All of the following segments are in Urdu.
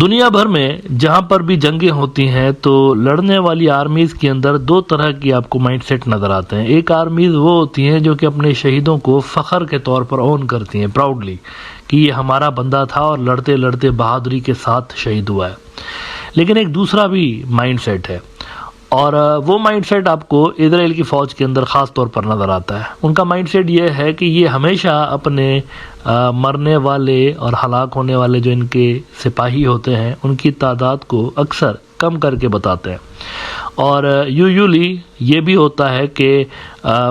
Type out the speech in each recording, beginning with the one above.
دنیا بھر میں جہاں پر بھی جنگیں ہوتی ہیں تو لڑنے والی آرمیز کے اندر دو طرح کی آپ کو مائنڈ سیٹ نظر آتے ہیں. ایک آرمیز وہ ہوتی ہیں جو کہ اپنے شہیدوں کو فخر کے طور پر اون کرتی ہیں پراؤڈلی کہ یہ ہمارا بندہ تھا اور لڑتے لڑتے بہادری کے ساتھ شہید ہوا ہے. لیکن ایک دوسرا بھی مائنڈ سیٹ ہے اور وہ مائنڈ سیٹ آپ کو اسرائیل کی فوج کے اندر خاص طور پر نظر آتا ہے. ان کا مائنڈ سیٹ یہ ہے کہ یہ ہمیشہ اپنے مرنے والے اور ہلاک ہونے والے جو ان کے سپاہی ہوتے ہیں ان کی تعداد کو اکثر کم کر کے بتاتے ہیں. اور یوزولی یہ بھی ہوتا ہے کہ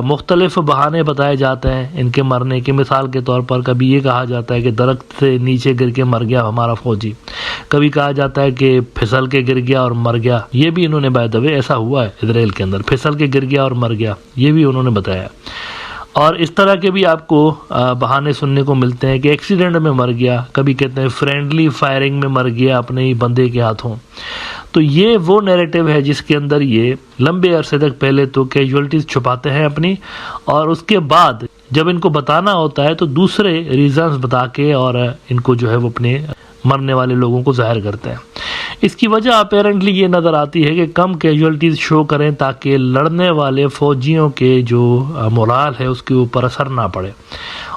مختلف بہانے بتائے جاتے ہیں ان کے مرنے کے. مثال کے طور پر کبھی یہ کہا جاتا ہے کہ درخت سے نیچے گر کے مر گیا ہمارا فوجی, کبھی کہا جاتا ہے کہ پھسل کے گر گیا اور مر گیا. یہ بھی انہوں نے بائی دا وے ایسا ہوا ہے اسرائیل کے اندر, پھسل کے گر گیا اور مر گیا, یہ بھی انہوں نے بتایا. اور اس طرح کے بھی آپ کو بہانے سننے کو ملتے ہیں کہ ایکسیڈنٹ میں مر گیا, کبھی کہتے ہیں فرینڈلی فائرنگ میں مر گیا اپنے ہی بندے کے ہاتھوں. تو یہ وہ نیریٹو ہے جس کے اندر یہ لمبے عرصے تک پہلے تو کیجوالٹیز چھپاتے ہیں اپنی, اور اس کے بعد جب ان کو بتانا ہوتا ہے تو دوسرے ریزنز بتا کے اور ان کو جو ہے وہ اپنے مرنے والے لوگوں کو ظاہر کرتے ہیں. اس کی وجہ اپیرنٹلی یہ نظر آتی ہے کہ کم کیجوالٹیز شو کریں تاکہ لڑنے والے فوجیوں کے جو مورال ہے اس کے اوپر اثر نہ پڑے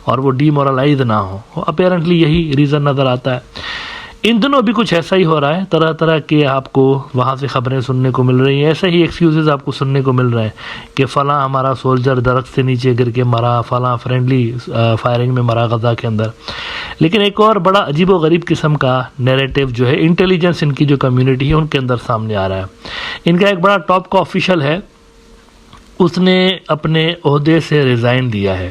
اور وہ ڈی مورلائز نہ ہو. اپیرنٹلی یہی ریزن نظر آتا ہے. ان دنوں بھی کچھ ایسا ہی ہو رہا ہے, طرح طرح کے آپ کو وہاں سے خبریں سننے کو مل رہی ہیں. ایسے ہی ایکسکیوزز آپ کو سننے کو مل رہے ہیں کہ فلاں ہمارا سولجر درخت سے نیچے گر کے مرا, فلاں فرینڈلی فائرنگ میں مرا غزہ کے اندر. لیکن ایک اور بڑا عجیب و غریب قسم کا نیریٹو جو ہے انٹیلیجنس ان کی جو کمیونٹی ہے ان کے اندر سامنے آ رہا ہے. ان کا ایک بڑا ٹاپ کا آفیشل ہے, اس نے اپنے عہدے سے ریزائن دیا ہے.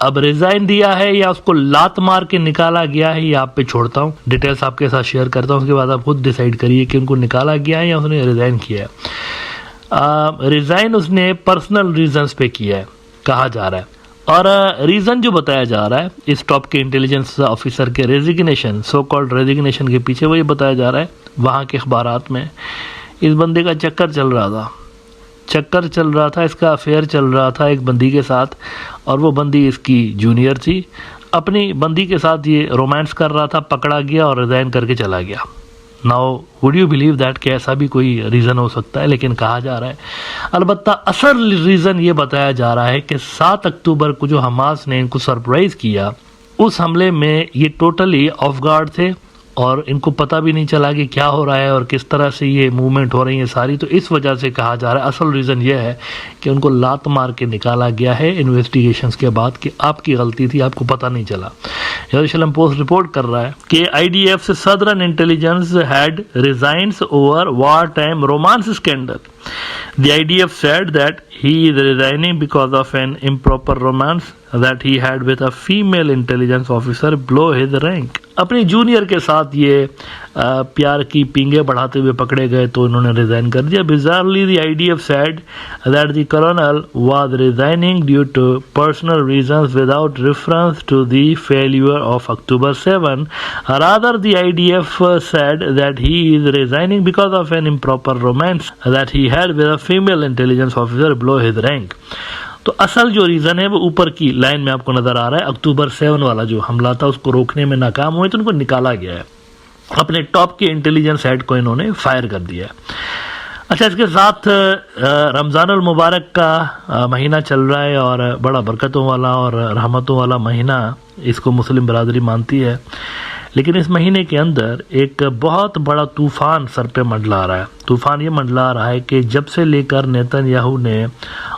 اب ریزائن دیا ہے یا اس کو لات مار کے نکالا گیا ہے یہ آپ پہ چھوڑتا ہوں, ڈیٹیلز آپ کے ساتھ شیئر کرتا ہوں, اس کے بعد آپ خود ڈیسائیڈ کریے کہ ان کو نکالا گیا ہے یا اس نے ریزائن کیا ہے. ریزائن اس نے پرسنل ریزنز پہ کیا ہے کہا جا رہا ہے, اور ریزن جو بتایا جا رہا ہے اس ٹاپ کے انٹیلیجنس آفیسر کے ریزیگنیشن, سو کالڈ ریزیگنیشن کے پیچھے وہ یہ بتایا جا رہا ہے وہاں کے اخبارات میں اس بندے کا چکر چل رہا تھا, اس کا افیئر چل رہا تھا ایک بندی کے ساتھ, اور وہ بندی اس کی جونیئر تھی. اپنی بندی کے ساتھ یہ رومانس کر رہا تھا, پکڑا گیا اور ریزائن کر کے چلا گیا. Now would you believe that کہ ایسا بھی کوئی ریزن ہو سکتا ہے, لیکن کہا جا رہا ہے. البتہ اصل ریزن یہ بتایا جا رہا ہے کہ 7 اکتوبر کو جو حماس نے ان کو سرپرائز کیا, اس حملے میں یہ ٹوٹلی آف گارڈ تھے اور ان کو پتہ بھی نہیں چلا کہ کیا ہو رہا ہے اور کس طرح سے یہ موومنٹ ہو رہی ہیں ساری. تو اس وجہ سے کہا جا رہا ہے اصل ریزن یہ ہے کہ ان کو لات مار کے نکالا گیا ہے انویسٹیگیشنز کے بعد کہ آپ کی غلطی تھی, آپ کو پتہ نہیں چلا. یروشلم پوسٹ رپورٹ کر رہا ہے کہ آئی ڈی ایف سے southern intelligence head resigns over war time romance scandal. The IDF said that he is resigning because of an improper romance that he had with a female intelligence officer below his rank. اپنی جونیئر کے ساتھ یہ پیار کی پینگے بڑھاتے ہوئے پکڑے گئے تو انہوں نے ریزائن کر دیا. Bizarrely, the IDF said that the colonel was resigning due to personal reasons without reference to the failure of October 7. Rather, the IDF said that he is resigning because of an improper romance that he had with a female intelligence officer below his rank. تو اصل جو ریزن ہے وہ اوپر کی لائن میں آپ کو نظر آ رہا ہے. اکتوبر 7 والا جو حملہ تھا اس کو روکنے میں ناکام ہوئے تو ان کو نکالا گیا ہے, اپنے ٹاپ کے انٹیلیجنس ہیڈ کو انہوں نے فائر کر دیا. اچھا, اس کے ساتھ رمضان المبارک کا مہینہ چل رہا ہے اور بڑا برکتوں والا اور رحمتوں والا مہینہ اس کو مسلم برادری مانتی ہے. لیکن اس مہینے کے اندر ایک بہت بڑا طوفان سر پہ منڈلا رہا ہے. طوفان یہ منڈلا رہا ہے کہ جب سے لے کر نیتن یاہو نے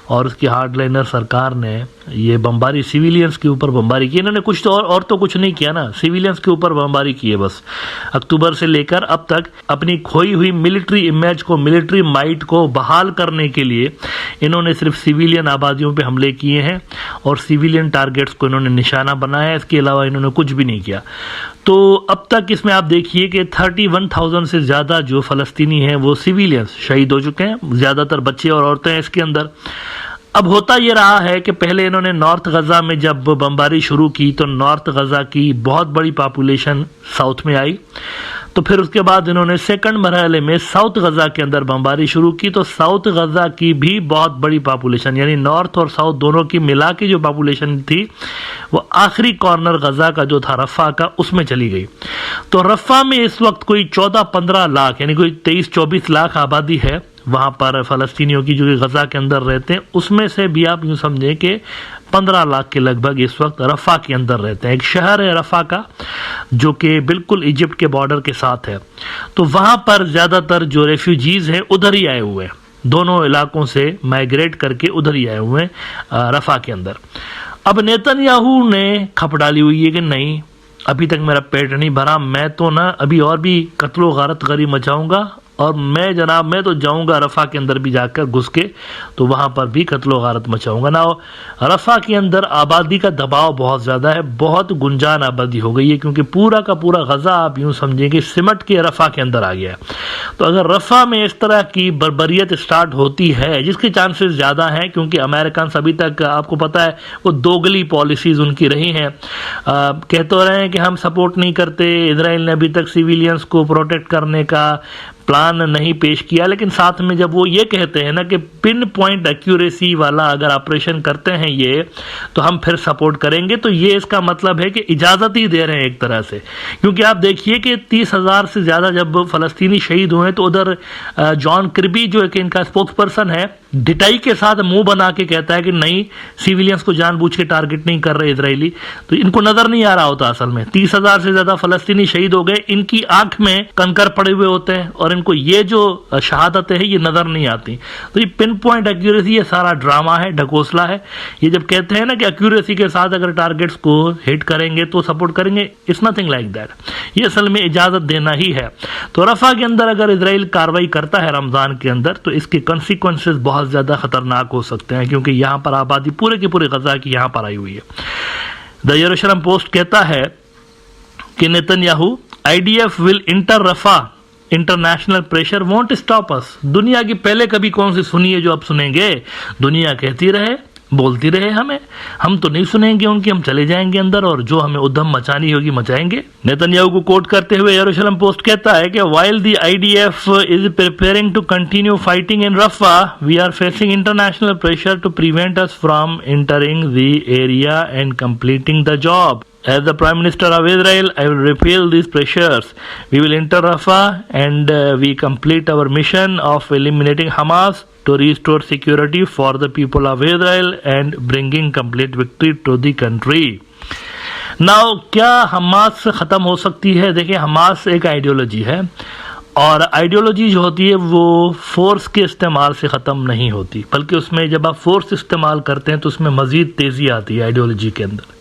اور اس کی ہارڈ لائنر سرکار نے یہ بمباری سیویلینز کے اوپر بمباری کی, انہوں نے کچھ تو اور تو کچھ نہیں کیا نا, سیویلینز کے اوپر بمباری کی ہے بس. اکتوبر سے لے کر اب تک اپنی کھوئی ہوئی ملٹری امیج کو, ملٹری مائٹ کو بحال کرنے کے لیے انہوں نے صرف سیویلین آبادیوں پہ حملے کیے ہیں اور سیویلین ٹارگیٹس کو انہوں نے نشانہ بنایا ہے. اس کے علاوہ انہوں نے کچھ بھی نہیں کیا. تو اب تک اس میں آپ دیکھیے کہ 31,000 سے زیادہ جو فلسطینی ہیں وہ سیویلینز شہید ہو چکے ہیں, زیادہ تر بچے اور عورتیں ہیں اس کے اندر. اب ہوتا یہ رہا ہے کہ پہلے انہوں نے نارتھ غزہ میں جب بمباری شروع کی تو نارتھ غزہ کی بہت بڑی پاپولیشن ساؤتھ میں آئی. تو پھر اس کے بعد انہوں نے سیکنڈ مرحلے میں ساؤتھ غزہ کے اندر بمباری شروع کی. تو ساؤتھ غزہ کی بھی بہت بڑی پاپولیشن، یعنی نارتھ اور ساؤتھ دونوں کی ملا کے جو پاپولیشن تھی وہ آخری کارنر غزہ کا جو تھا رفح کا، اس میں چلی گئی. تو رفح میں اس وقت کوئی 14-15 لاکھ یعنی کوئی 23-24 لاکھ آبادی ہے وہاں پر فلسطینیوں کی جو کہ غزہ کے اندر رہتے ہیں. اس میں سے بھی آپ یوں سمجھیں کہ 15 لاکھ کے لگ بھگ اس وقت رفح کے اندر رہتے ہیں. ایک شہر ہے رفح کا جو کہ بالکل ایجپٹ کے بارڈر کے ساتھ ہے. تو وہاں پر زیادہ تر جو ریفیوجیز ہیں ادھر ہی آئے ہوئے ہیں، دونوں علاقوں سے مائیگریٹ کر کے ادھر ہی آئے ہوئے ہیں رفح کے اندر. اب نیتن یاہو نے کھپ ڈالی ہوئی ہے کہ نہیں، ابھی تک میرا پیٹ نہیں بھرا، میں تو نا ابھی اور بھی قتل و غارت غری مچاؤں گا، اور میں تو جاؤں گا رفح کے اندر بھی جا کر گھس کے تو وہاں پر بھی قتل و غارت مچاؤں گا. نا رفح کے اندر آبادی کا دباؤ بہت زیادہ ہے، بہت گنجان آبادی ہو گئی ہے، کیونکہ پورا کا پورا غزہ آپ یوں سمجھیں کہ سمٹ کے رفح کے اندر آ گیا ہے. تو اگر رفح میں اس طرح کی بربریت سٹارٹ ہوتی ہے، جس کے چانسز زیادہ ہیں کیونکہ امریکنس ابھی تک آپ کو پتہ ہے وہ دوگلی پالیسیز ان کی رہی ہیں، کہتے رہے ہیں کہ ہم سپورٹ نہیں کرتے، اسرائیل نے ابھی تک سیویلینز کو پروٹیکٹ کرنے کا پلان نہیں پیش کیا، لیکن ساتھ میں جب وہ یہ کہتے ہیں نا کہ پن پوائنٹ ایکیوریسی والا اگر آپریشن کرتے ہیں یہ تو ہم پھر سپورٹ کریں گے، تو یہ اس کا مطلب ہے کہ اجازت ہی دے رہے ہیں ایک طرح سے. کیونکہ آپ دیکھیے کہ 30,000 سے زیادہ جب فلسطینی شہید ہوئے تو ادھر جان کربی جو کہ ان کا اسپوکس پرسن ہے، ڈٹائی کے ساتھ منہ بنا کے کہتا ہے کہ نہیں، سیویلینز کو جان بوجھ کے ٹارگٹ نہیں کر رہے اسرائیلی. تو ان کو نظر نہیں آ رہا ہوتا، اصل میں 30,000 سے زیادہ فلسطینی شہید ہو گئے، ان کی آنکھ میں کنکر پڑے ہوئے ہوتے ہیں اور ان کو یہ جو شہادتیں ہیں یہ نظر نہیں آتی. تو یہ پن پوائنٹ ایکیوریسی یہ سارا ڈرامہ ہے، ڈھکوسلا ہے. یہ جب کہتے ہیں نا کہ ایکیوریسی کے ساتھ اگر ٹارگٹس کو ہٹ کریں گے تو سپورٹ کریں گے، اٹس نتھنگ لائک دیٹ. یہ اصل میں اجازت دینا ہی ہے. تو رفح کے اندر اگر اسرائیل کاروائی کرتا ہے رمضان کے اندر تو اس کے کنسیکوینسز بہت زیادہ خطرناک ہو سکتے ہیں، کیونکہ یہاں پر آبادی پورے کی پورے غزہ کی یہاں پر آئی ہوئی ہے. دا یروشلم پوسٹ کہتا ہے کہ Netanyahu IDF will enter Rafah, international pressure won't stop us. دنیا کی پہلے کبھی کون سی سنی ہے جو اب سنیں گے؟ دنیا کہتی رہے، بولتی رہے، ہم تو نہیں سنیں گے ان کی، ہم چلے جائیں گے اندر اور جو ہمیں ادھم مچانی ہوگی مچائیں گے. نیتن یاہو کو کوٹ کرتے ہوئے یروشلم پوسٹ کہتا ہے کہ while the IDF is preparing to continue fighting in Rafah, we are facing international pressure to prevent us from entering the area and completing the job. As the Prime Minister of Israel, I will repel these pressures. We will enter Rafah and we complete our mission of eliminating Hamas to restore security for the people of Israel and bringing complete victory to the country. Now, کیا حماس سے ختم ہو سکتی ہے؟ دیکھیں، حماس ایک آئیڈیولوجی ہے اور آئیڈیولوجی جو ہوتی ہے وہ فورس کے استعمال سے ختم نہیں ہوتی، بلکہ اس میں جب آپ فورس استعمال کرتے ہیں تو اس میں مزید تیزی آتی ہے آئیڈیولوجی کے اندر.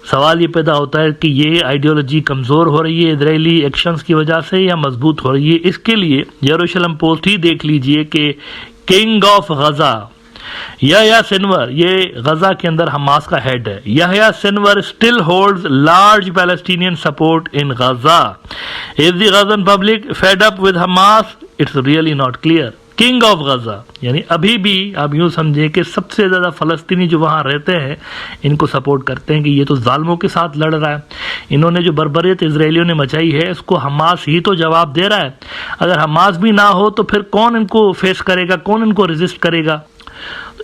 سوال یہ پیدا ہوتا ہے کہ یہ آئیڈیولوجی کمزور ہو رہی ہے اسرائیلی ایکشنز کی وجہ سے یا مضبوط ہو رہی ہے؟ اس کے لیے یروشلم پوسٹ ہی دیکھ لیجئے کہ کنگ آف غزہ یحییٰ سنور، یہ غزہ کے اندر حماس کا ہیڈ ہے. یحییٰ سنور still holds large Palestinian support in Gaza. Is the Gazan public fed up with Hamas? It's really not clear. King of Gaza یعنی ابھی بھی آپ یوں سمجھیں کہ سب سے زیادہ فلسطینی جو وہاں رہتے ہیں ان کو سپورٹ کرتے ہیں کہ یہ تو ظالموں کے ساتھ لڑ رہا ہے، انہوں نے جو بربریت اسرائیلیوں نے مچائی ہے اس کو حماس ہی تو جواب دے رہا ہے. اگر حماس بھی نہ ہو تو پھر کون ان کو فیس کرے گا، کون ان کو ریزسٹ کرے گا؟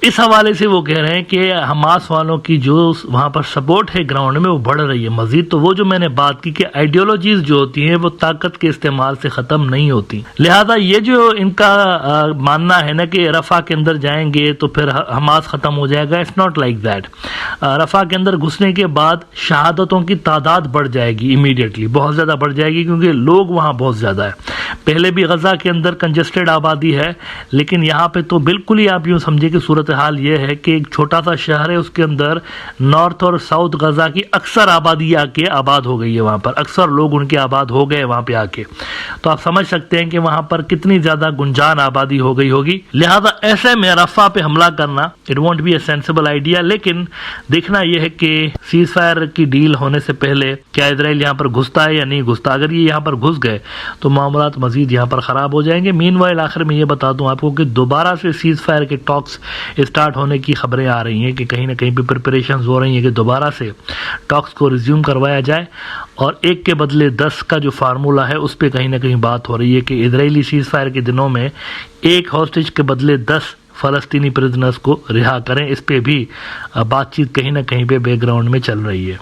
اس حوالے سے وہ کہہ رہے ہیں کہ حماس والوں کی جو وہاں پر سپورٹ ہے گراؤنڈ میں وہ بڑھ رہی ہے مزید. تو وہ جو میں نے بات کی کہ آئیڈیولوجیز جو ہوتی ہیں وہ طاقت کے استعمال سے ختم نہیں ہوتی، لہذا یہ جو ان کا ماننا ہے نا کہ رفح کے اندر جائیں گے تو پھر حماس ختم ہو جائے گا، it's not like that. Rafah کے اندر گھسنے کے بعد شہادتوں کی تعداد بڑھ جائے گی، امیڈیٹلی بہت زیادہ بڑھ جائے گی، کیونکہ لوگ وہاں بہت زیادہ ہے. پہلے بھی غزہ کے اندر کنجسٹڈ آبادی ہے، لیکن یہاں پہ تو بالکل ہی آپ یوں سمجھے کہ صورتحال یہ ہے کہ ایک چھوٹا سا شہر ہے، اس کے اندر نارتھ اور ساؤتھ غزہ کی اکثر آبادی آ کے آباد ہو گئی ہے، وہاں پر اکثر لوگ ان کے آباد ہو گئے وہاں پہ آ کے. تو آپ سمجھ سکتے ہیں کہ وہاں پر کتنی زیادہ گنجان آبادی ہو گئی ہوگی. لہذا ایسے میں رفح پہ حملہ کرنا it won't be a sensible idea. لیکن دیکھنا یہ ہے کہ سیز فائر کی ڈیل ہونے سے پہلے کیا اسرائیل یہاں پر گھستا ہے یا نہیں گھستا. اگر یہ یہاں پر گھس گئے تو معاملات مزید مزید یہاں پر خراب ہو جائیں گے۔ مین وائل آخر میں یہ بتا دوں آپ کو کہ دوبارہ سے سیز فائر کے ٹاکس اسٹارٹ ہونے کی خبریں آ رہی ہیں کہ کہیں نہ کہیں پہ پریپریشنز ہو رہی ہیں کہ دوبارہ سے ٹاکس کو ریزیوم کروایا جائے، اور 1 کے بدلے 10 کا جو فارمولہ ہے اس پہ کہیں نہ کہیں بات ہو رہی ہے کہ اسرائیلی سیز فائر کے دنوں میں 1 ہاسٹیج کے بدلے 10 فلسطینی پرزنرز کو رہا کریں۔ اس پہ بھی بات چیت کہیں نہ کہیں پہ بیک گراؤنڈ میں چل رہی ہے۔